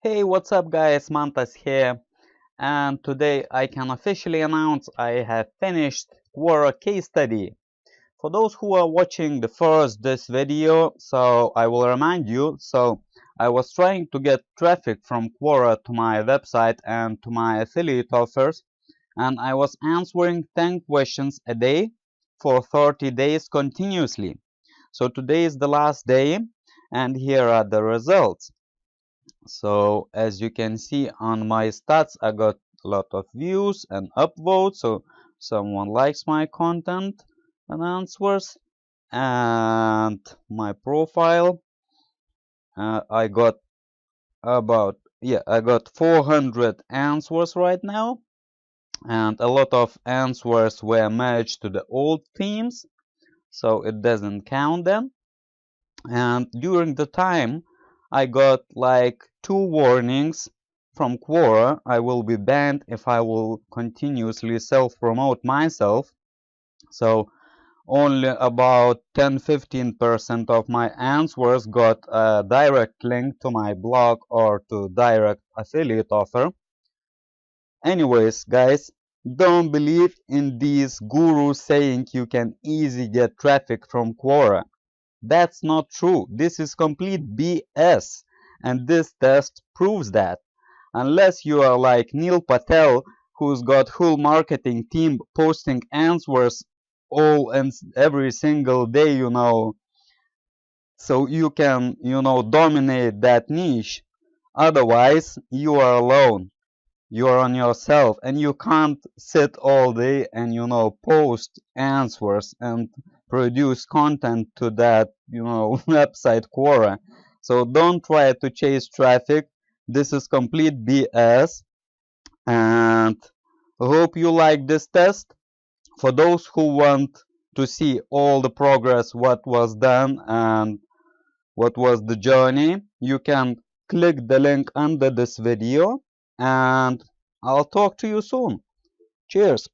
Hey, what's up guys, Mantas here, and today I can officially announce I have finished Quora case study. For those who are watching this video, so I will remind you, I was trying to get traffic from Quora to my website and to my affiliate offers, and I was answering 10 questions a day for 30 days continuously. So today is the last day, and here are the results. So as you can see on my stats, I got a lot of views and upvotes, so someone likes my content and answers. And my profile, I got I got 400 answers right now, and a lot of answers were matched to the old themes, so it doesn't count them. And during the time I got like 2 warnings from Quora. I will be banned if I will continuously self-promote myself. So only about 10-15% of my answers got a direct link to my blog or to direct affiliate offer. Anyways, guys, don't believe in these gurus saying you can easily get traffic from Quora. That's not true. This is complete BS. And this test proves that. Unless you are like Neil Patel, who's got whole marketing team posting answers all and every single day, so you can, dominate that niche. Otherwise, you are alone. You are on yourself, and you can't sit all day and post answers and produce content to that website Quora. So don't try to chase traffic. This is complete BS, and I hope you like this test. For those who want to see all the progress, what was done and what was the journey, you can click the link under this video, and I'll talk to you soon. Cheers.